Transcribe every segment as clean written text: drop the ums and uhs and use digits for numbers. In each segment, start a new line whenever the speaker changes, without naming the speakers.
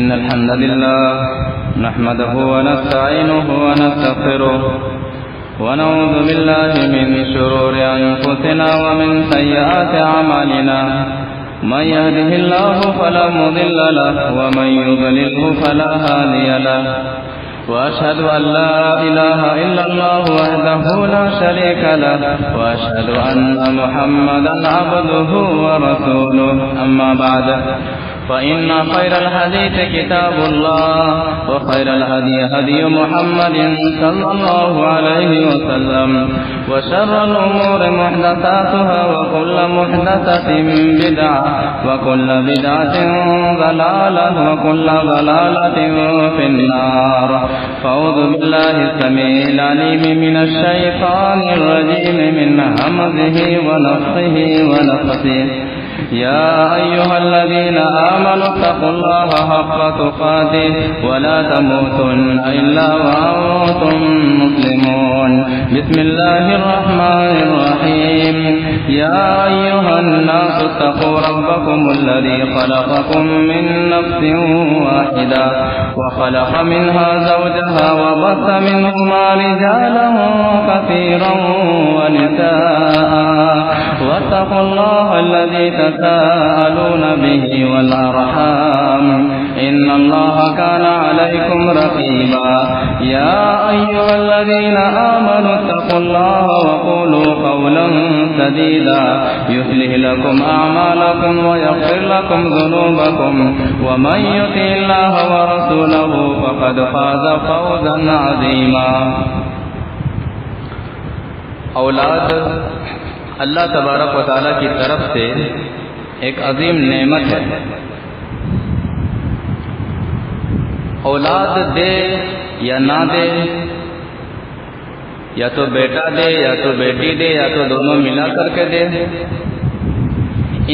إن الحمد لله نحمده ونستعينه ونستغفره ونعوذ بالله من شرور أنفسنا ومن سيئات أعمالنا من يهده الله فلا مضل له ومن يضلله فلا هادي له وأشهد أن لا إله إلا الله وحده لا شريك له وأشهد أن محمدا عبده ورسوله أما بعد فإن خير الحديث كتاب الله وخير الهدي هدي محمد صلى الله عليه وسلم وشر الأمور محدثاتها وكل محدثة بدعة وكل بدعة ضلالة وكل ضلالة في النار. فأعوذ بالله السميع العليم من الشيطان الرجيم من همزه ونفخه ونفثه. يا أيها الذين آمنوا اتقوا الله حق تقاته ولا تموتن إلا وأنتم مسلمون. بسم الله الرحمن الرحيم. يا أيها الناس اتقوا ربكم الذي خلقكم من نفس واحدة وخلق منها زوجها وبث منهما رجالا كثيرا ونساء واتقوا الله الذي تساءلون به والأرحام إن الله كان عليكم رقيبا. يا أيها الذين آمنوا اتقوا الله وقولوا قولا سديدا يصلح لكم أعمالكم ويغفر لكم ذنوبكم ومن يطع الله ورسوله فقد فاز فوزا عظيما. اولاد اللہ تبارک و تعالیٰ کی طرف سے ایک عظیم نعمت ہے. اولاد دے یا نہ دے، یا تو بیٹا دے یا تو بیٹی دے یا تو دونوں ملا کر کے دے،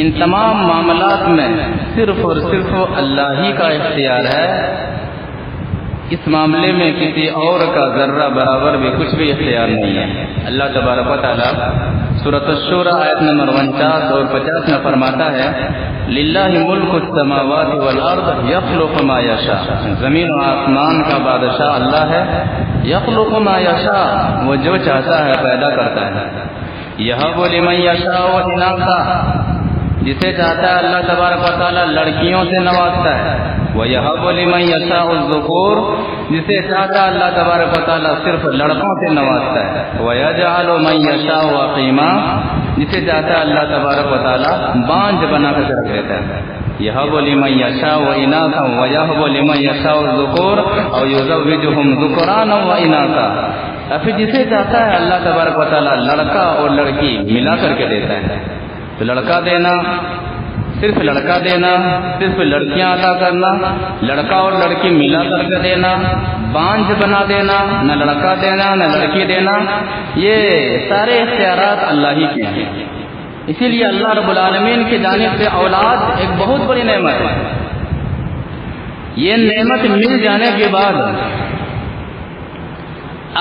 ان تمام معاملات میں صرف اور صرف اللہ ہی کا اختیار ہے. اس معاملے میں کسی اور کا ذرہ برابر بھی کچھ بھی اختیار نہیں ہے. اللہ تبارک و تعالیٰ سورۃ الشورى آیت نمبر 49 اور 50 میں فرماتا ہے للہ ملک السماوات والارض یخلق ما یشاء. زمین و آسمان کا بادشاہ اللہ ہے. یخلق ما یشاء، وہ جو چاہتا ہے پیدا کرتا ہے. یہب لمن یشاء اناثا، جسے چاہتا ہے اللہ تبارک و تعالیٰ لڑکیوں سے نوازتا ہے. وَيَهَبُ لِمَن يَشَاءُ الذُّكُورَ، جسے چاہتا ہے اللہ تبارک و تعالیٰ صرف لڑکوں سے نوازتا ہے. وَيَجْعَلُ مَن يَشَاءُ عَقِيمًا، جسے چاہتا ہے اللہ تبارک و تعالیٰ بانجھ بنا کر رکھ دیتا ہے. يَهَبُ لِمَن يَشَاءُ إِنَاثًا وَيَهَبُ لِمَن يَشَاءُ الذُّكُورَ أَوْ يُزَوِّجُهُمْ ذُكْرَانًا وَإِنَاثًا. پھر جسے چاہتا ہے اللہ تبارک و تعالیٰ لڑکا اور لڑکی ملا کر کے دیتا ہے. تو لڑکا دینا، صرف لڑکا دینا، صرف لڑکیاں عطا کرنا، لڑکا اور لڑکی ملا کر کے دینا، بانجھ بنا دینا، نہ لڑکا دینا نہ لڑکی دینا، یہ سارے اختیارات اللہ ہی کے ہیں. اسی لیے اللہ رب العالمین کی جانب سے اولاد ایک بہت بڑی نعمت ہے. یہ نعمت مل جانے کے بعد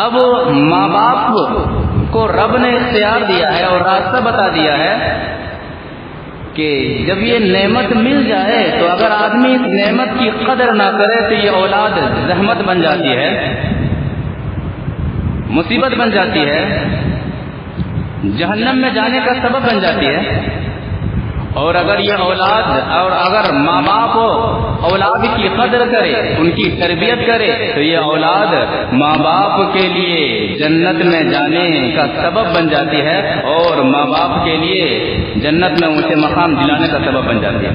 اب ماں باپ کو رب نے اختیار دیا ہے اور راستہ بتا دیا ہے کہ جب یہ نعمت مل جائے تو اگر آدمی اس نعمت کی قدر نہ کرے تو یہ اولاد زحمت بن جاتی ہے، مصیبت بن جاتی ہے، جہنم میں جانے کا سبب بن جاتی ہے. اور اگر یہ اولاد اور اگر ماں باپ اولاد کی قدر کرے، ان کی تربیت کرے، تو یہ اولاد ماں باپ کے لیے جنت میں جانے کا سبب بن جاتی ہے اور ماں باپ کے لیے جنت میں اونچے مقام دلانے کا سبب بن جاتی ہے.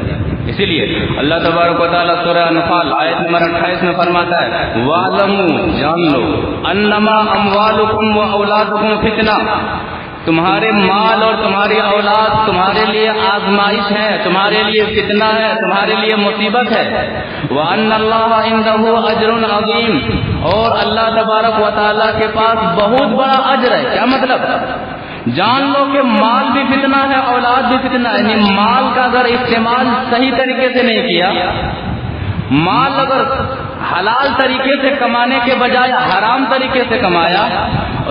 اسی لیے اللہ تبارک و تعالیٰ سورہ انفال آیت نمبر 28 میں فرماتا ہے وَاعْلَمُوا، جان لو، أَنَّمَا أَمْوَالُكُمْ وَأَوْلَادُكُمْ فِتْنَةٌ، تمہارے مال اور تمہاری اولاد تمہارے لیے آزمائش ہے، تمہارے لیے فتنہ ہے، تمہارے لیے مصیبت ہے. وَأَنَّ اللَّهَ عِندَهُ أَجْرٌ عَظِيمٌ، اور اللہ تبارک و تعالیٰ کے پاس بہت بڑا اجر ہے. کیا مطلب؟ جان لو کہ مال بھی فتنہ ہے، اولاد بھی فتنہ ہے. یعنی مال کا اگر استعمال صحیح طریقے سے نہیں کیا، مال اگر حلال طریقے سے کمانے کے بجائے حرام طریقے سے کمایا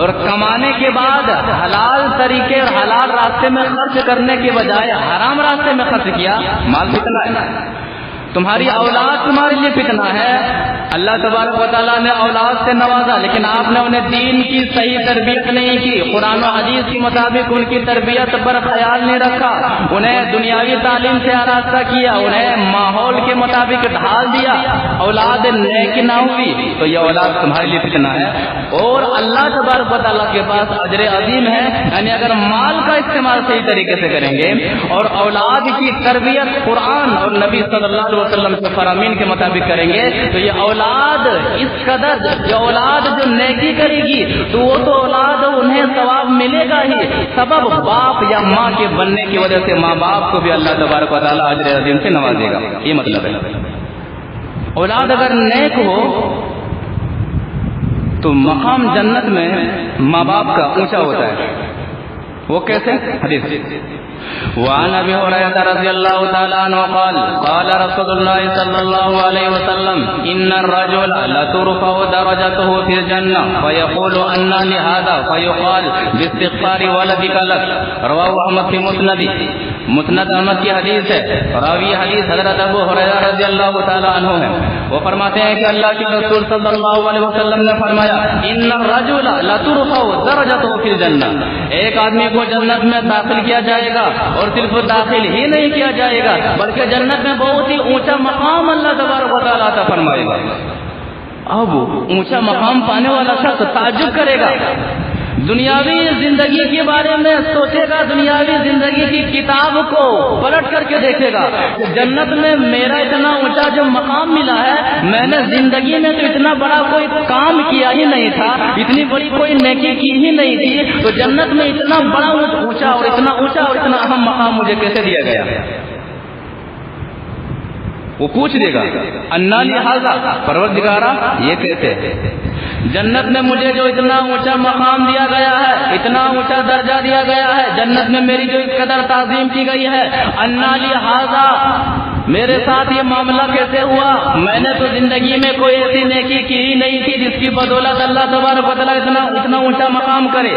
اور کمانے کے بعد حلال طریقے اور حلال راستے میں خرچ کرنے کے بجائے حرام راستے میں خرچ کیا، مال فتنہ ہے. تمہاری اولاد تمہارے لیے فتنہ ہے. اللہ تبارک و تعالیٰ نے اولاد سے نوازا، لیکن آپ نے انہیں دین کی صحیح تربیت نہیں کی، قرآن و حدیث کے مطابق ان کی تربیت پر خیال نہیں رکھا، انہیں دنیاوی تعلیم سے آراستہ کیا، انہیں ماحول کے مطابق ڈھال دیا، اولاد نیک نہ ہوئی، تو یہ اولاد تمہارے لیے فتنہ ہے. اور اللہ تبارک و تعالیٰ کے پاس اجر عظیم ہے. یعنی اگر مال کا استعمال صحیح طریقے سے کریں گے اور اولاد کی تربیت قرآن اور نبی صلی اللہ علیہ وسلم کے فرامین کے مطابق کریں گے تو یہ اولاد اس قدر، یہ اولاد جو نیکی کرے گی تو وہ تو اولاد انہیں ثواب ملے گا ہی، سبب باپ یا ماں کے بننے کی وجہ سے ماں باپ کو بھی اللہ تبارک و تعالیٰ اجر عظیم سے نوازے گا. یہ مطلب ہے. اولاد اگر نیک ہو تو مقام جنت میں ماں باپ کا اونچا ہوتا ہے. وہ کیسے؟ حدیث وعن ابي هريره رضي الله تعالى عنه قال قال رسول الله صلى الله عليه وسلم ان الرجل لترفع درجته في الجنه فيقول ان لهذا فيقال باستغفار ولدك لك. رواه احمد في مسند احمد کی حدیث ہے. راوی حدیث حضرت ابو ہریرہ رضی اللہ تعالی عنہ ہے. وہ فرماتے ہیں کہ اللہ کے رسول صلی اللہ علیہ وسلم نے فرمایا ان الرجل لترفع درجته في الجنه، ایک آدمی کو جنت میں داخل کیا جائے گا، اور صرف داخل ہی نہیں کیا جائے گا بلکہ جنت میں بہت ہی اونچا مقام اللہ تبارک و تعالیٰ عطا فرمائے گا. اب اونچا مقام پانے والا شخص تعجب کرے گا، دنیاوی زندگی کے بارے میں سوچے گا، دنیاوی زندگی کی کتاب کو پلٹ کر کے دیکھے گا کہ جنت میں میرا اتنا اونچا جو مقام ملا ہے، میں نے زندگی میں تو اتنا بڑا کوئی کام کیا ہی نہیں تھا، اتنی بڑی کوئی نیکی کی ہی نہیں تھی، تو جنت میں اتنا بڑا اونچا اور اتنا اونچا اور اتنا اہم مقام مجھے کیسے دیا گیا؟ وہ پوچھ دے گا انا لہذا، پروردگارا یہ کیسے؟ جنت میں مجھے جو اتنا اونچا مقام دیا گیا ہے، اتنا اونچا درجہ دیا گیا ہے، جنت میں میری جو اس قدر تعظیم کی گئی ہے، انا لہذا میرے ساتھ یہ معاملہ کیسے ہوا؟ میں نے تو زندگی میں کوئی ایسی نیکی کی ہی نہیں تھی جس کی بدولت اللہ تبارک و تعالیٰ اتنا اونچا مقام کرے.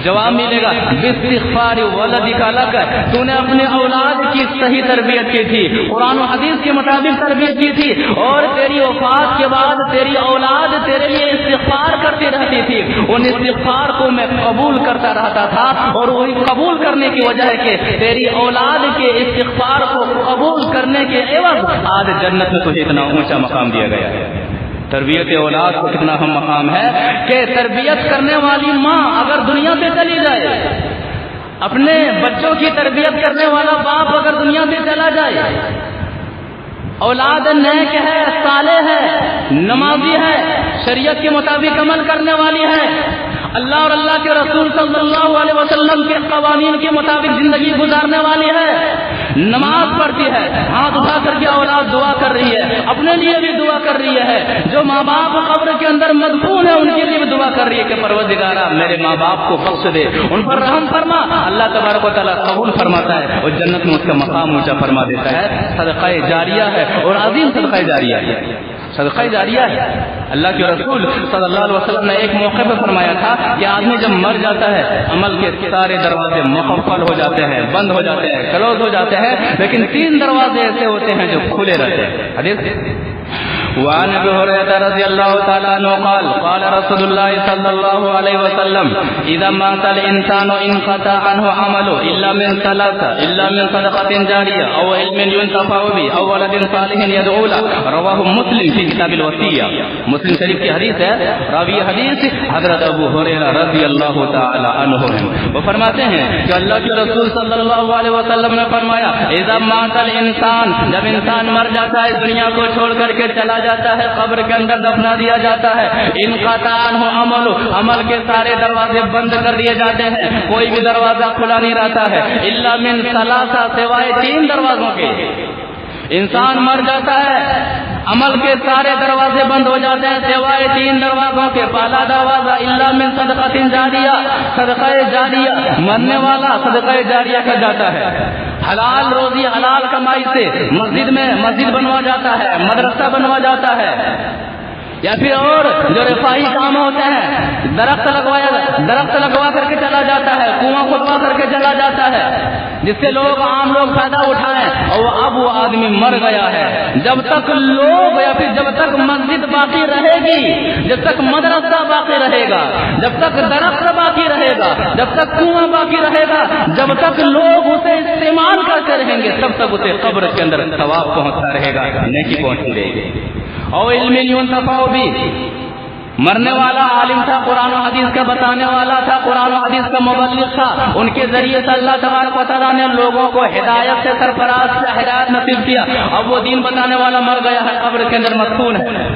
جواب ملے گا باستغفار ولدک لک، تو نے اپنے اولاد کی صحیح تربیت کی تھی، قرآن و حدیث کے مطابق تربیت کی تھی، اور تیری وفات کے بعد تیری اولاد تیرے لیے استغفار کرتی رہتی تھی، ان استغفار کو میں قبول کرتا رہتا تھا، اور وہی قبول کرنے کی وجہ ہے کہ تیری اولاد کے استغفار کو قبول کرنے کے عوض آج جنت میں تجھے اتنا اونچا مقام دیا گیا ہے. تربیت اولاد کو کتنا اہم مقام ہے کہ تربیت کرنے والی ماں اگر دنیا سے چلی جائے، اپنے بچوں کی تربیت کرنے والا باپ اگر دنیا سے چلا جائے، اولاد نیک ہے، صالح ہے، نمازی ہے، شریعت کے مطابق عمل کرنے والی ہے، اللہ اور اللہ کے رسول صلی اللہ علیہ وسلم کے قوانین کے مطابق زندگی گزارنے والی ہے، نماز پڑھتی ہے، ہاتھ اٹھا کر کے اولاد دعا کر رہی ہے، اپنے لیے بھی دعا کر رہی ہے، جو ماں باپ قبر کے اندر مدفون ہے ان کے لیے بھی دعا کر رہی ہے کہ پروردگارا میرے ماں باپ کو بخش دے، ان پر رحم فرما. اللہ تبارک و تعالیٰ قبول فرماتا ہے اور جنت میں اس کا مقام اونچا فرما دیتا ہے. صدقہ جاریہ ہے اور عظیم صدقہ جاریہ ہے. صدقہ جاریہ ہے. اللہ کے رسول صلی اللہ علیہ وسلم نے ایک موقع پہ فرمایا تھا کہ آدمی جب مر جاتا ہے عمل کے سارے دروازے مقفل ہو جاتے ہیں، بند ہو جاتے ہیں، کلوز ہو جاتے ہیں، لیکن 3 دروازے ایسے ہوتے ہیں جو کھلے رہتے ہیں. حدیث وعن ابي هريره رضي الله تعالى عنه قال قال رسول الله صلى الله عليه وسلم اذا مات الانسان انقطع عنه عمله الا من ثلاثه، الا من صدقه جاريه او علم ينتفع به او ولد صالح يدعو له. رواه مسلم في كتاب الوصيه. مسلم شریف کی حدیث ہے. راوی حدیث حضرت ابو ہریرہ رضی اللہ تعالی عنہ ہیں. وہ فرماتے ہیں کہ اللہ کے رسول صلی اللہ علیہ وسلم نے فرمایا اذا مات الانسان، جب انسان مر جاتا ہے، دنیا کو چھوڑ کر کے چلا جاتا ہے، قبر کے اندر دفنا دیا جاتا ہے، انقطع عنہ عمل، عمل کے سارے دروازے بند کر دیے جاتے ہیں، کوئی بھی دروازہ کھلا نہیں رہتا ہے، الا من ثلاثہ، سوائے 3 دروازوں کے. انسان مر جاتا ہے، عمل کے سارے دروازے بند ہو جاتے ہیں سوائے 3 دروازوں کے. پہلا دروازہ الا من صدقۃ جاریہ، صدقہ جاریہ، مرنے والا صدقہ جاریہ کر جاتا ہے. حلال روزی، حلال کمائی سے مسجد بنوا جاتا ہے، مدرسہ بنوا جاتا ہے، یا پھر اور جو رفاہی کام ہوتے ہیں، درخت لگوا کر کے چلا جاتا ہے، کنواں کھدوا کر کے چلا جاتا ہے، جس سے لوگ عام لوگ فائدہ اٹھائیں، اور اب وہ آدمی مر گیا ہے۔ جب تک لوگ یا پھر جب تک مسجد باقی رہے گی، جب تک مدرسہ باقی رہے گا، جب تک درخت باقی رہے گا، جب تک کنواں باقی رہے گا، جب تک لوگ اسے استعمال کرتے رہیں گے، تب تک اسے قبر کے اندر ثواب پہنچتا رہے گا، نیکی پہنچتی رہے گی۔ اور علم ينتفع بھی، مرنے والا عالم تھا، قرآن و حدیث کا بتانے والا تھا، قرآن و حدیث کا مبلغ تھا، ان کے ذریعے سے اللہ تبارک و تعالیٰ نے لوگوں کو ہدایت سے سرفراز سے ہدایت نصیب کیا۔ اب وہ دین بتانے والا مر گیا ہے، قبر کے اندر مدفون ہے۔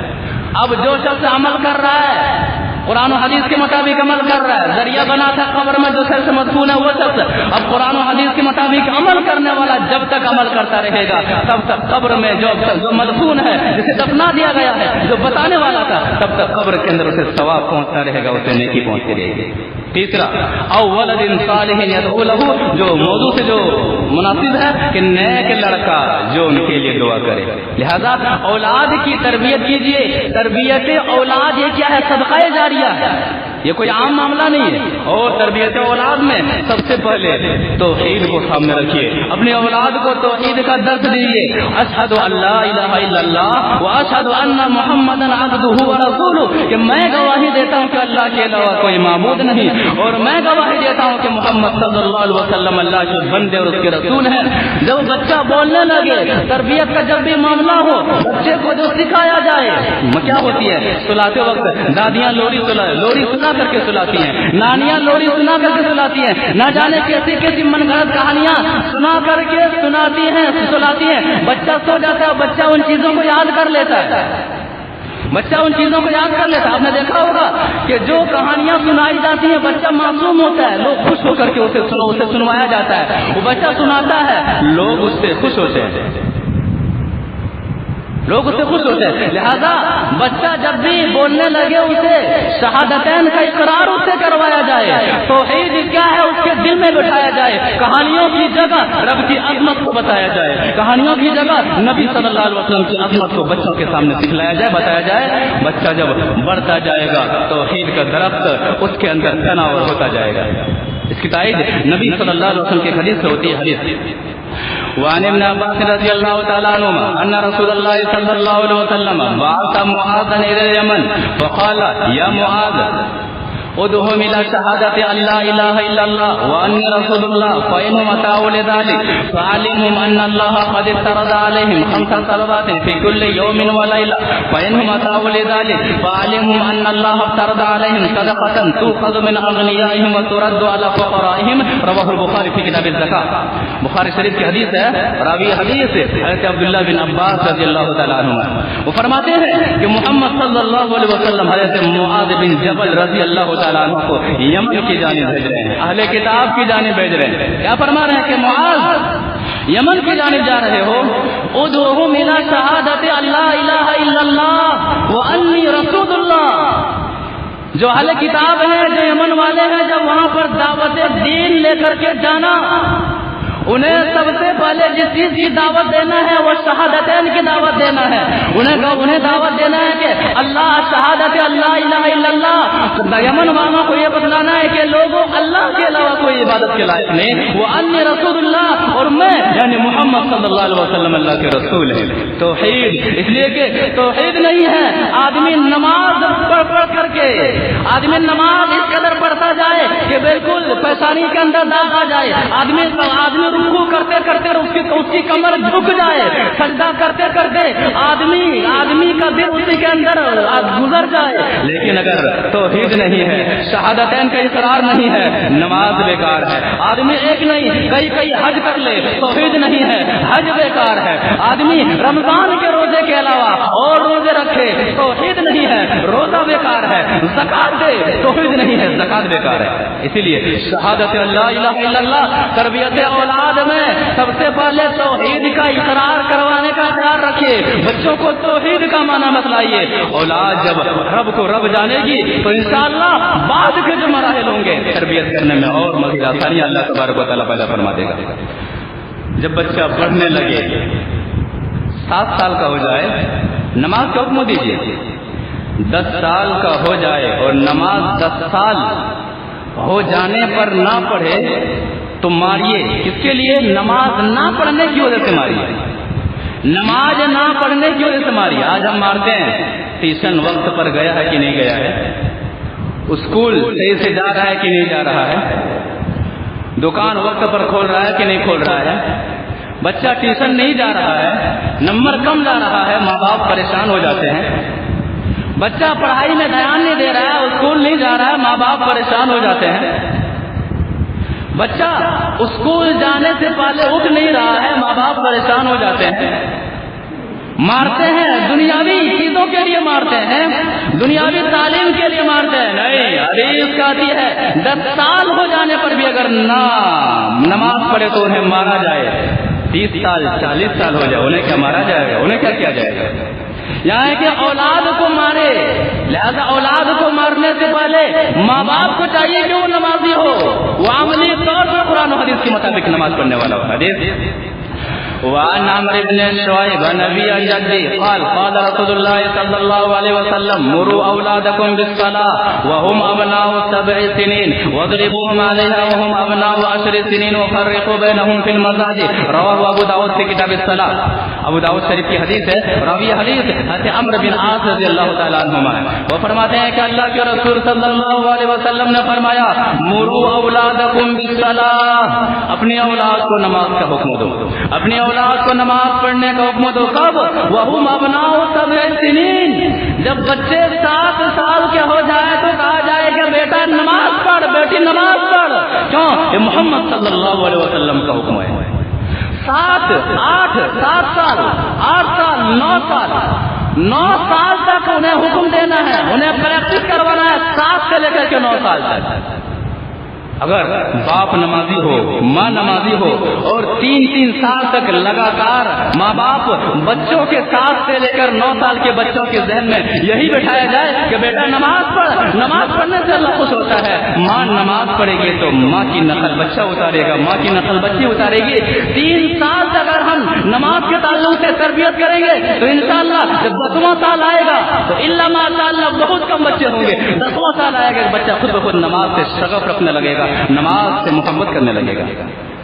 اب جو شخص عمل کر رہا ہے، قرآن و حدیث کے مطابق عمل کر رہا ہے، ذریعہ بنا تھا قبر میں جو شخص مدفون ہے وہ شخص اب قرآن و حدیث کے مطابق عمل کرنے والا جب تک عمل کرتا رہے گا تب تک قبر میں جو مدفون ہے، جسے دفنا دیا گیا ہے، جو بتانے والا تھا، تب تک قبر کے اندر اسے ثواب پہنچتا رہے گا، اسے نیکی پہنچتی رہے گی۔ تیسرا، او ولد صالح يدعو له، جو موضوع سے جو مناسب ہے کہ نیک لڑکا جو ان کے لیے دعا کرے۔ لہذا اولاد کی تربیت کیجیے۔ تربیت اولاد یہ کیا ہے؟ صدقہ جاریہ ہے، یہ کوئی عام معاملہ نہیں ہے۔ اور تربیت اولاد میں سب سے پہلے توحید کو سامنے رکھیے، اپنی اولاد کو توحید کا درس دیجیے۔ اشہد ان لا الہ الا اللہ واشہد ان محمدا عبدہ ورسولہ، کہ میں گواہی دیتا ہوں کہ اللہ کے علاوہ کوئی معبود نہیں، اور میں گواہی دیتا ہوں کہ محمد صلی اللہ علیہ وسلم اللہ کے بندے اور اس کے رسول ہیں۔ جب بچہ بولنے لگے، تربیت کا جب بھی معاملہ ہو، بچے کو جو سکھایا جائے، کیا ہوتی ہے؟ سلاتے وقت دادیاں لوری سنا کر کے سلاتی ہیں، نانیاں لوری سنا کر کے سلاتی ہیں، نہ جانے کیسی کیسی من گھڑت کہانیاں سنا کر کے سلاتی ہیں۔ بچہ سو جاتا ہے، بچہ ان چیزوں کو یاد کر لیتا ہے، بچہ ان چیزوں کو یاد کر لیتا ہے۔ آپ نے دیکھا ہوگا کہ جو کہانیاں سنائی جاتی ہیں، بچہ معصوم ہوتا ہے، لوگ خوش ہو کر کے اسے سنوایا جاتا ہے، وہ بچہ سناتا ہے، لوگ اس سے خوش ہوتے ہیں، لوگ اس سے خوش ہوتے ہیں۔ لہذا بچہ جب بھی بولنے لگے، اسے شہادتین کا اقرار اس سے کروایا جائے، توحید کیا ہے اس کے دل میں بٹھایا جائے، کہانیوں کی جگہ رب کی عظمت کو بتایا جائے، کہانیوں کی جگہ نبی صلی اللہ علیہ وسلم کی عظمت کو بچوں کے سامنے سکھلایا جائے، بتایا جائے۔ بچہ جب بڑھتا جائے گا، توحید کا درخت اس کے اندر تناور ہوتا جائے گا۔ اس کی تائید نبی صلی اللہ علیہ وسلم کی حدیث سے ہوتی ہے۔ حدیث وعن ابن عباس رضی اللہ تعالی عنہما ان رسول اللہ صلی اللہ علیہ وسلم بعث معاذا الى اليمن فقال یا معاذ ادعوهم الى شهادة ان لا اله الا الله واني رسول الله فانهم اتوا لذلك فعلمهم ان الله قد افترض عليهم 5 صلوات في كل يوم وليله فانهم اتوا لذلك فعلمهم ان الله افترض عليهم صدقة تؤخذ من اغنيائهم وترد على فقرائهم رواه البخاري في كتاب الزكاة۔ بخاری شریف کی حدیث ہے، راوی حدیث حضرت عبداللہ بن عباس رضی اللہ تعالی عنہ، وہ فرماتے ہیں کہ محمد صلی اللہ علیہ وسلم حضرت معاذ بن جبل رضی اللہ تعالی عنہ کو یمن کی جانب بھیج رہے ہیں، اہل کتاب کی جانب بھیج رہے ہیں۔ کیا فرما رہے ہیں کہ معاذ یمن کی جانب جا رہے ہو، ادعوهم الى شہادت اللہ الہ الا اللہ وانی رسول اللہ۔ جو اہل کتاب ہیں، جو یمن والے ہیں، جب وہاں پر دعوت دین لے کر کے جانا، انہیں سب سے پہلے جس چیز کی دعوت دینا ہے وہ شہادتین کی دعوت دینا ہے۔ انہیں دعوت دینا ہے کہ اللہ، شہادت اللہ الہ الا اللہ۔ یمن والوں کو یہ بتلانا ہے کہ لوگوں اللہ کے علاوہ کوئی عبادت کے لائق نہیں، وہ انی رسول اللہ، اور میں یعنی محمد صلی اللہ علیہ وسلم اللہ کے رسول ہیں۔ توحید، اس لیے کہ توحید نہیں ہے آدمی نماز پڑھ کر کے، آدمی نماز اس قدر پڑھتا جائے کہ بالکل پیشانی کے اندر داغ آ جائے، آدمی رکوع کرتے کرتے اس کی کمر جھک جائے، سجدہ کرتے کرتے آدمی کا دل اسی کے اندر گزر جائے، لیکن اگر توحید نہیں ہے، شہادتین کا اقرار نہیں ہے، نماز بیکار ہے۔ آدمی ایک نہیں کئی حج کر لے، توحید نہیں ہے، حج بیکار ہے۔ آدمی رمضان کے روزے کے علاوہ اور روزے رکھے، توحید نہیں ہے، روزہ بیکار ہے۔ زکات دے، توحید نہیں ہے، زکات بیکار ہے۔ اسی لیے شہادت اللہ الہ الا اللہ، تربیت اولاد میں سب سے پہلے توحید کا اقرار کروانے کا خیال رکھیے، بچوں کو توحید کا معنی بتلائیے۔ اولاد جب رب کو رب جانے گی تو انشاءاللہ بعد کے جو مراحل ہوں گے تربیت کرنے میں اور مزید آسانی اللہ تبارک و تعالیٰ پیدا فرما دے گا۔ جب بچہ پڑھنے لگے، 7 سال کا ہو جائے، نماز کا حکم دیجیے، 10 سال کا ہو جائے اور نماز 10 سال ہو جانے پر نہ پڑھے تو ماریے. کس کے لیے؟ نماز نہ پڑھنے کی وجہ سے ماریے. نماز نہ پڑھنے کی وجہ سے ماریے. آج ہم مارتے ہیں ٹیوشن وقت پر گیا ہے کہ نہیں گیا ہے، اسکول صحیح سے جا رہا ہے کہ نہیں جا رہا ہے، دکان وقت پر کھول رہا ہے کہ نہیں کھول رہا ہے، بچہ ٹیوشن نہیں جا رہا ہے، نمبر کم لا رہا ہے، ماں باپ پریشان ہو جاتے ہیں. بچہ پڑھائی میں دھیان نہیں دے رہا ہے، اسکول نہیں جا رہا ہے، ماں باپ پریشان ہو جاتے ہیں. بچہ اسکول جانے سے پہلے اٹھ نہیں رہا ہے، ماں باپ پریشان ہو جاتے ہیں. مارتے ہیں دنیاوی چیزوں کے لیے مارتے ہیں، دنیاوی تعلیم کے لیے مارتے ہیں. نہیں، حدیث کہتی ہے 10 سال ہو جانے پر بھی اگر نہ نماز پڑھے تو انہیں مارا جائے. 30 سال 40 سال ہو جائے انہیں کیا مارا جائے گا؟ انہیں کیا کیا جائے گا؟ یہاں ہے کہ اولاد کو مارے. لہذا اولاد کو مارنے سے پہلے ماں باپ کو چاہیے کہ وہ نمازی ہو، وہ عملی طور پر قرآن و حدیث کے مطابق نماز پڑھنے والا ہو. حدیث وعن عمرو بن شعيب عن أبي عن جده قال قال رسول الله صلى الله عليه وسلم مروا أولادكم بالصلاة وهم أبناء 7 سنين واضربوهم عليها وهم أبناء 10 سنين وفرقوا بينهم في المضاجع. رواه أبو داود في كتاب الصلاة. ابو داؤد شریف کی حدیث ہے. راوی حدیث حضرت عمرو بن عاص رضی اللہ تعالیٰ عنہما ہے. وہ فرماتے ہیں کہ اللہ کے رسول صلی اللہ علیہ وسلم نے فرمایا مروا اولادکم بالصلاة، اپنی اولاد کو نماز کا حکم دو، اپنی اولاد کو نماز پڑھنے کا حکم دو. کب؟ وہم ابناء 7 سنین، جب بچے 7 سال کے ہو جائے تو کہا جائے کہ بیٹا نماز پڑھ، بیٹی نماز پڑھ. کیوں؟ یہ محمد صلی اللہ علیہ وسلم کا حکم ہے. 7 سال 8 سال 9 سال تک انہیں حکم دینا ہے، انہیں پریکٹس کروانا ہے 7 سے لے کر کے 9 سال تک. اگر باپ نمازی ہو، ماں نمازی ہو اور 3 سال تک لگاتار ماں باپ بچوں کے 7 سے لے کر 9 سال کے بچوں کے ذہن میں یہی بٹھایا جائے کہ بیٹا نماز پڑھ، نماز پڑھنے سے اللہ خوش ہوتا ہے. ماں نماز پڑھے گی تو ماں کی نسل بچہ اتارے گا، ماں کی نسل بچی اتارے گی. 3 سال تک اگر ہم نماز کے تعلق سے تربیت کریں گے تو انشاءاللہ جب 10واں سال آئے گا تو الا ماشاءاللہ بہت کم بچے ہوں گے. 10واں سال آئے گا بچہ خود بخود نماز سے شغف رکھنے لگے گا، نماز سے محبت کرنے لگے گا.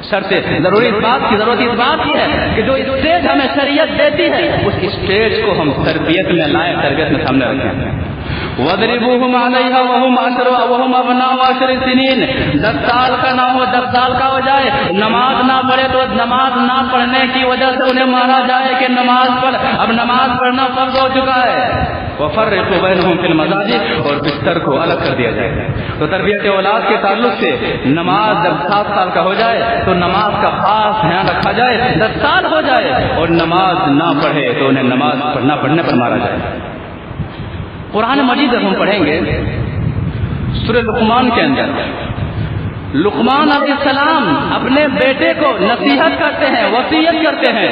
شرط ضروری اس بات کی ضرورت اس بات کی ہے کہ جو اسٹیج ہمیں شریعت دیتی ہے اس اسٹیج کو ہم تربیت میں لائیں، تربیت میں سامنے رکھیں. وَاضْرِبُوهُمْ عَلَيْهَا وَهُمْ أَبْنَاءُ 10 سِنِينَ. 10 سال کا نہ ہو، 10 سال کا ہو جائے، نماز نہ پڑھے تو نماز نہ پڑھنے کی وجہ سے انہیں مارا جائے کہ نماز پڑھ. اب نماز پڑھنا فرض ہو چکا ہے. وَفَرِّقُوا بَيْنَهُمْ فِي الْمَضَاجِعِ، اور بستر کو الگ کر دیا جائے. تو تربیت اولاد کے تعلق سے نماز جب 7 سال کا ہو جائے تو نماز کا خاص دھیان رکھا جائے. 10 سال ہو جائے اور نماز نہ پڑھے تو انہیں نماز نہ پڑھنے پر مارا جائے. قرآن مجید جب ہم پڑھیں گے سورہ لقمان کے اندر لقمان علیہ السلام اپنے بیٹے کو نصیحت کرتے ہیں، وصیت کرتے ہیں.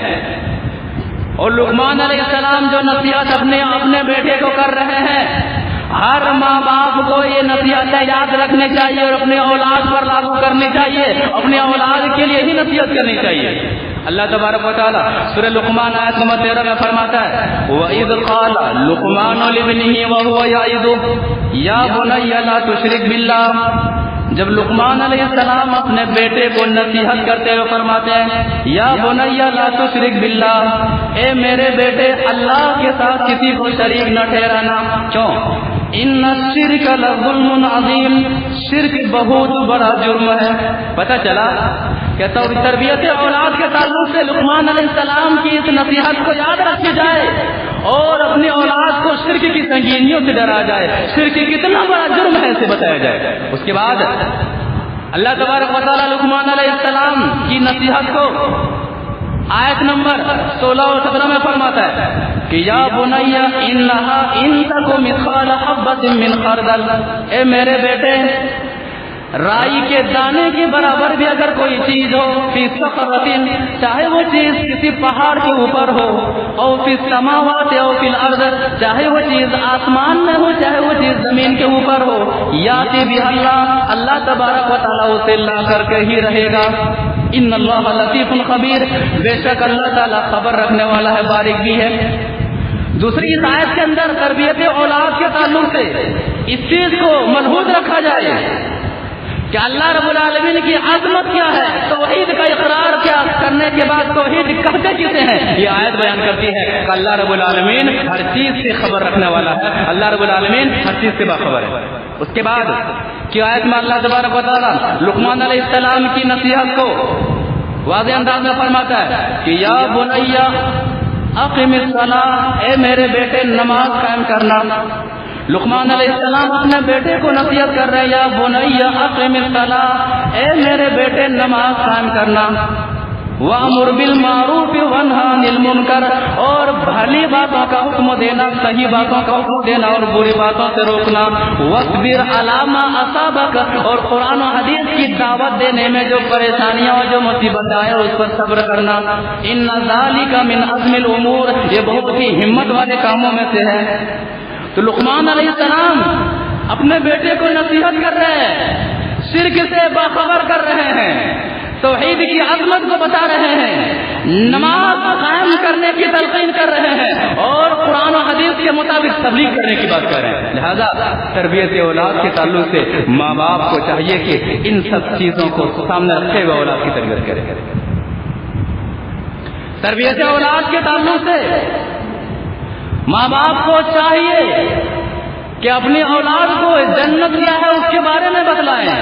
اور لقمان علیہ السلام جو نصیحت اپنے بیٹے کو کر رہے ہیں، ہر ماں باپ کو یہ نصیحتیں یاد رکھنی چاہیے اور اپنے اولاد پر لاگو کرنی چاہیے، اپنے اولاد کے لیے ہی نصیحت کرنی چاہیے. اللہ تبارک و تعالیٰ سورہ لقمان آیت نمبر 13 میں فرماتا ہے وَإِذْ قَالَ لُقْمَانُ لِابْنِهِ وَهُوَ يَعِظُهُ يَا بُنَيَّ لَا تُشْرِكْ بِاللَّهِ. جب لقمان علیہ السلام اپنے بیٹے کو نصیحت کرتے ہوئے فرماتے ہیں یا بنیّ لا تشرک باللہ، اے میرے بیٹے اللہ کے ساتھ کسی کو شریک نہ ٹھہرانا. کیوں؟ ان الشرک لظلم عظیم، شرک بہت بڑا جرم ہے. پتہ چلا کہ تربیت اولاد کے تعلق سے لقمان علیہ السلام کی اس نصیحت کو یاد رکھی جائے اور اپنی اولاد کو شرک کی سنگینیوں سے ڈرا جائے، شرک کتنا بڑا جرم ہے اسے بتایا جائے. اس کے بعد اللہ تبارک و تعالیٰ لقمان علیہ السلام کی نصیحت کو آیت نمبر 16 اور 17 میں فرماتا ہے کہ یا بنی انہا ان تک مثقال حبۃ من خردل، اے میرے بیٹے رائی کے دانے کے برابر بھی اگر کوئی چیز ہو، فی صخرۃ، چاہے وہ چیز کسی پہاڑ کے اوپر ہو، او فی السماوات او فی الارض، چاہے وہ چیز آسمان میں ہو چاہے وہ چیز زمین کے اوپر ہو، یاتی بہ اللہ، اللہ تبارک و تعالیٰ اسے لا کر کے ہی رہے گا. ان اللہ لطیف خبیر، بے شک اللہ تعالیٰ خبر رکھنے والا ہے، باریک بھی ہے. دوسری اس آیت کے اندر تربیت اولاد کے تعلق سے اس چیز کو ملحوظ رکھا جائے کہ اللہ رب العالمین کی عظمت کیا ہے، توحید کا اقرار کیا کرنے کے بعد توحید کہتے کسے ہیں، یہ آیت بیان کرتی ہے کہ اللہ رب العالمین ہر چیز سے خبر رکھنے والا ہے، اللہ رب العالمین ہر چیز سے باخبر ہے۔ اس کے بعد کی آیت میں اللہ تبارک و تعالیٰ لقمان علیہ السلام کی نصیحت کو واضح انداز میں فرماتا ہے کہ یا بنیا اقم الصلاۃ، اے میرے بیٹے نماز قائم کرنا۔ لقمان علیہ السلام اپنے بیٹے کو نصیحت کر رہے ہیں، یا بنیا اقم الصلاۃ، اے میرے بیٹے نماز قائم کرنا۔ وَأْمُرْ بِالْمَعْرُوفِ وَانْهَ عَنِ الْمُنْكَرِ، اور بھلی باتوں کا حکم دینا، صحیح باتوں کا حکم دینا اور بری باتوں سے روکنا۔ وَاصْبِرْ عَلَىٰ مَا أَصَابَكَ، اور قرآن و حدیث کی دعوت دینے میں جو پریشانیاں اور جو مصیبت آئے اس پر صبر کرنا۔ إِنَّ ذَلِكَ مِنْ عَزْمِ الْأُمُورِ، یہ بہت ہی ہمت والے کاموں میں سے ہے۔ تو لقمان علیہ السلام اپنے بیٹے کو نصیحت کر رہے ہیں، شرک سے باخبر کر رہے ہیں، توحید کی عظمت کو بتا رہے ہیں، نماز قائم کرنے کی تلقین کر رہے ہیں اور قرآن و حدیث کے مطابق تبلیغ کرنے کی بات کر رہے ہیں۔ لہذا تربیت اولاد کے تعلق سے ماں باپ کو چاہیے کہ ان سب چیزوں کو سامنے رکھتے ہوئے اولاد کی تربیت کرے۔ تربیت اولاد کے تعلق سے ماں باپ کو چاہیے کہ اپنی اولاد کو جنت کیا ہے اس کے بارے میں بتلائیں،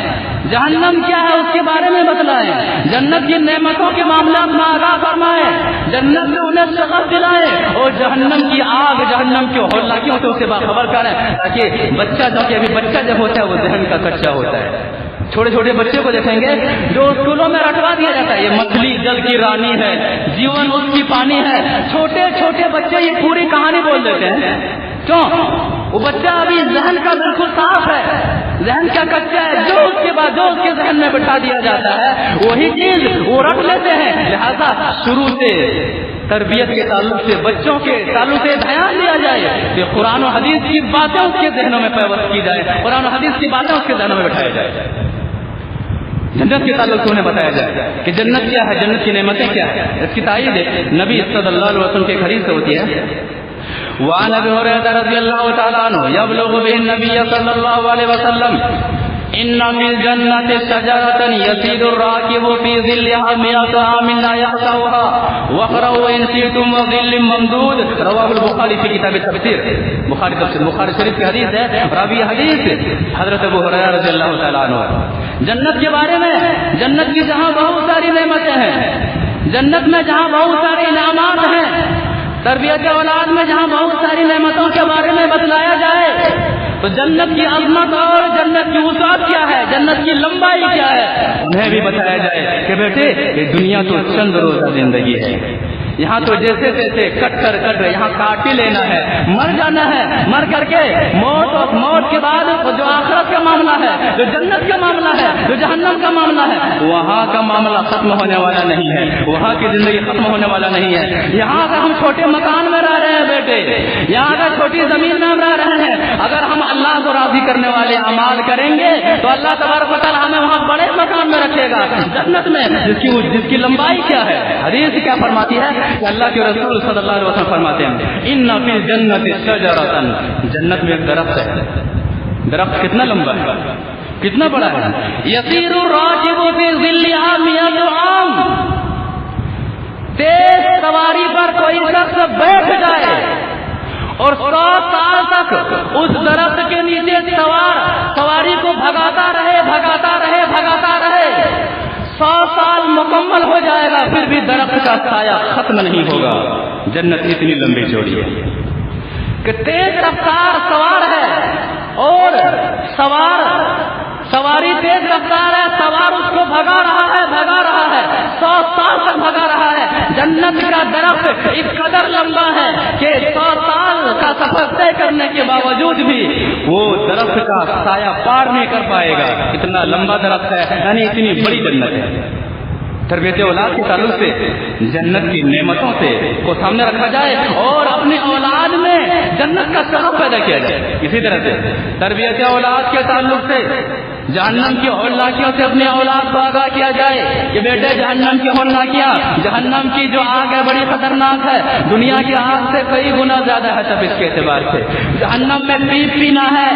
جہنم کیا ہے اس کے بارے میں بتلائیں، جنت کی نعمتوں کے معاملات میں آگاہ فرمائیں، جنت میں انہیں شغف دلائیں اور جہنم کی آگ، جہنم کی ہولناکیوں سے اسے باخبر کریں، تاکہ بچہ جو کہ ابھی بچہ جب ہوتا ہے وہ ذہن کا کچا ہوتا ہے۔ چھوٹے چھوٹے بچے کو دیکھیں گے جو اسکولوں میں رٹوا دیا جاتا ہے، یہ مچھلی جل کی رانی ہے، جیون اس کی پانی ہے، چھوٹے چھوٹے بچے یہ پوری کہانی بول دیتے ہیں۔ کیوں؟ وہ بچہ ابھی ذہن کا بالکل صاف ہے، ذہن کا کچا ہے، جو اس کے بعد جو اس کے ذہن میں بٹھا دیا جاتا ہے وہی چیز وہ رکھ لیتے ہیں۔ لہذا شروع سے تربیت کے تعلق سے، بچوں کے تعلق سے دھیان دیا جائے کہ قرآن و حدیث کی باتیں اس کے ذہنوں میں پیوست کی جائے، قرآن و حدیث کی باتیں اس کے ذہنوں میں بٹھایا جائے، جنت کے تعلق سے انہیں بتایا جائے کہ جنت کیا ہے، جنت کی نعمتیں کیا ہے۔ اس کی تائید نبی صلی اللہ علیہ وسلم کے حدیث سے ہوتی ہے۔ وعن ابي هريره رضي الله تعالى عنه يبلغ به النبي صلى الله عليه وسلم ان في الجنه شجره يسير الراكب في ظلها 100 عام لا يقطعها واقرأوا ان شئتم وظل ممدود، رواه البخاري في كتاب التفسير۔ بخاری تفسیر بخاری شریف کی حدیث ہے، راوی حدیث حضرت ابو ہریرہ رضی اللہ تعالی عنہ۔ جنت کے بارے میں، جنت کی جہاں بہت ساری نعمتیں ہیں، جنت میں جہاں بہت سارے انعامات ہیں، تربیت اولاد میں جہاں بہت ساری نعمتوں کے بارے میں بتلایا جائے تو جنت کی عظمت اور جنت کی وسعت کیا ہے، جنت کی لمبائی کیا ہے، انہیں بھی بتایا جائے کہ بیٹے یہ دنیا تو چند روزہ زندگی ہے، یہاں تو جیسے تیسے کٹ یہاں کاٹ ہی لینا ہے، مر جانا ہے، مر کر کے موت کے بعد جو آخرت کا معاملہ ہے، جو جنت کا معاملہ ہے، جو جہنم کا معاملہ ہے، وہاں کا معاملہ ختم ہونے والا نہیں ہے، وہاں کی زندگی ختم ہونے والا نہیں ہے۔ یہاں اگر ہم چھوٹے مکان میں رہ رہے ہیں بیٹے، یہاں اگر چھوٹی زمین میں ہم رہ رہے ہیں، اگر ہم اللہ کو راضی کرنے والے اعمال کریں گے تو اللہ تبارک و تعالیٰ ہمیں وہاں بڑے مکان میں رکھے گا، جنت میں، جس کی لمبائی کیا ہے۔ حدیث کیا فرماتی ہے کہ اللہ کے رسول صلی اللہ علیہ وسلم فرماتے ہیں ان فی الجنت شجرۃ، جنت میں ایک درخت ہے، درخت کتنا لمبا ہے، کتنا بڑا ہے، یسیر الراکب فی ظلها 100 عام، تیز سواری پر کوئی شخص بیٹھ جائے اور 100 سال تک اس درخت کے نیچے سواری کو بھگاتا رہے 100 سال مکمل ہو جائے گا پھر بھی درخت کا سایہ ختم نہیں ہوگا۔ جنت اتنی لمبی چوڑی ہے کہ تیز رفتار سوار ہے اور سواری تیز رفتار ہے، سوار اس کو بھگا رہا ہے 100 سال تک بھگا رہا ہے۔ جنت کا درخت اس قدر لمبا ہے کہ 100 سال کا سفر طے کرنے کے باوجود بھی وہ درخت کا سایہ پار نہیں کر پائے گا، اتنا لمبا درخت ہے، یعنی اتنی بڑی جنت ہے۔ تربیت اولاد کے تعلق سے جنت کی نعمتوں سے کو سامنے رکھا جائے اور اپنی اولاد میں جنت کا شغف پیدا کیا جائے۔ اسی طرح سے تربیت اولاد کے تعلق سے جہنم کی ہولناکیوں سے اپنے اولاد کو آگاہ کیا جائے کہ بیٹے جہنم کی ہولناکیاں، جہنم کی جو آگ ہے بڑی خطرناک ہے، دنیا کی آگ سے کئی گنا زیادہ ہے تب اس کے اعتبار سے۔ جہنم میں پیپ پینا ہے،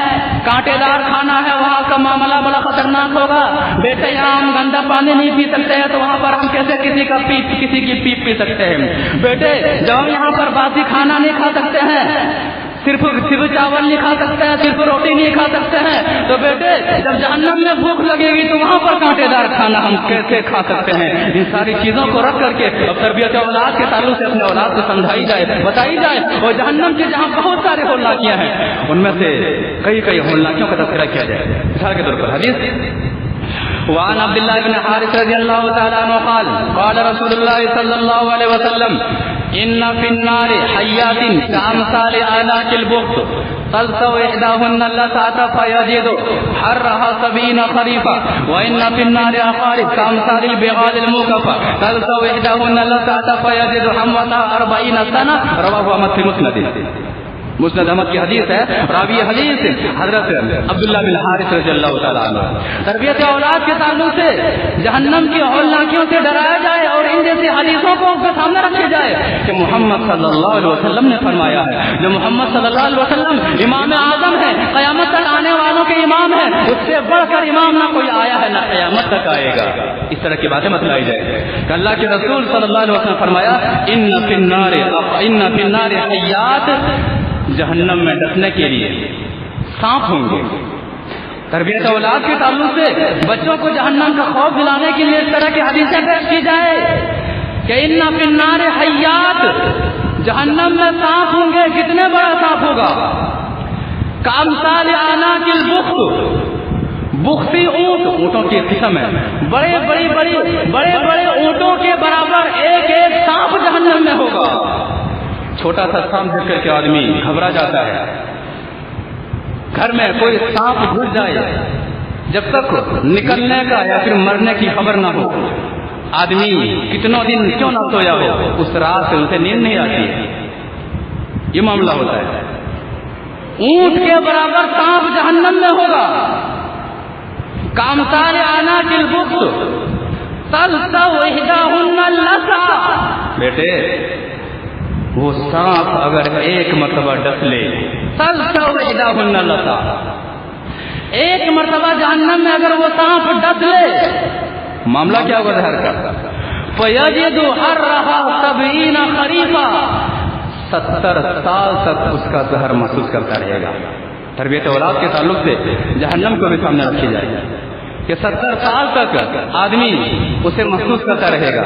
کانٹے دار کھانا ہے، وہاں کا معاملہ بڑا خطرناک ہوگا۔ بیٹے یہاں ہم گندا پانی نہیں پی سکتے ہیں تو وہاں پر ہم کیسے کسی کی پیپ پی سکتے ہیں؟ بیٹے جب ہم یہاں پر باسی کھانا نہیں کھا سکتے ہیں، صرف چاول نہیں کھا سکتے ہیں، صرف روٹی نہیں کھا سکتے ہیں، تو بیٹے جب جہنم میں بھوک لگے گی تو وہاں پر کانٹے دار کھانا ہم کیسے کھا سکتے ہیں؟ ان ساری چیزوں کو رکھ کر کے اب تربیت اولاد کے تعلق سے اپنے اولاد کو سمجھائی جائے، بتائی جائے، اور جہنم کے جہاں بہت سارے ہولناکیاں ہیں ان میں سے کئی ہولناکیوں کا تذکرہ کیا جائے۔ مثال کے طور پر حدیث وعن عبد الله بن حارث رضي الله تعالى عنه قال قال رسول الله صلى الله عليه وسلم ان في النار حيات كامثال آلاك البخت تلسع احداهن اللسعة فيجد حرها 70 خريفا وان في النار عقارب كامثال البغال الموقفة تلسع احداهن اللسعة فيجد حموتها 40 سنة رواه احمد في مسند۔ مسند احمد کی حدیث ہے، راوی حدیث حضرت عبداللہ بن حارث رضی اللہ تعالیٰ عنہ۔ تربیت اولاد کے تعلق سے جہنم کی ہولناکیوں سے ڈرایا جائے اور ان جیسی حدیثوں کو ان کے سامنے رکھے جائے کہ محمد صلی اللہ علیہ وسلم نے فرمایا ہے، جو محمد صلی اللہ علیہ وسلم امام اعظم ہے، قیامت تک آنے والوں کے امام ہے، اس سے بڑھ کر امام نہ کوئی آیا ہے نہ قیامت تک آئے گا۔ اس طرح کی باتیں بتلائی جائے کہ اللہ کے رسول صلی اللہ علیہ وسلم فرمایا ان فی النار حیات، جہنم میں ڈسنے کے لیے سانپ ہوں گے۔ تربیت اولاد کے تعلق سے بچوں کو جہنم کا خوف دلانے کے لیے اس طرح کی حدیثیں پیش کی جائے کہ ان فی النار حیات، جہنم میں سانپ ہوں گے۔ کتنے بڑا سانپ ہوگا؟ کامثال آناک البخت، بختی اونٹ، اونٹوں کی قسم ہے، بڑے اونٹوں کے برابر ایک سانپ جہنم میں ہوگا۔ چھوٹا سا سانپ دیکھ کر کے آدمی گھبرا جاتا ہے۔ گھر میں کوئی سانپ گھس جائے، جب تک نکلنے کا یا پھر مرنے کی خبر نہ ہو، آدمی کتنوں دن کیوں نہ سویا ہو، اس رات سے اسے نیند نہیں آتی۔ یہ معاملہ ہوتا ہے۔ اونٹ کے برابر سانپ جہنم میں ہوگا۔ کامثال آناک البخت تلسع احداهن اللسعة، بیٹے وہ سانپ اگر ایک مرتبہ ڈس لے، تلسع احداهن اللسعة، ایک مرتبہ جہنم میں اگر وہ سانپ ڈس لے، معاملہ کیا ہوگا زہر کا؟ فَيَجِدُ حَرَّهَا 70 خَرِيفًا، 70 سال تک اس کا زہر محسوس کرتا رہے گا۔ تربیت اولاد کے تعلق سے جہنم کو بھی سامنے رکھی جائے کہ 70 سال تک آدمی اسے محسوس کرتا رہے گا۔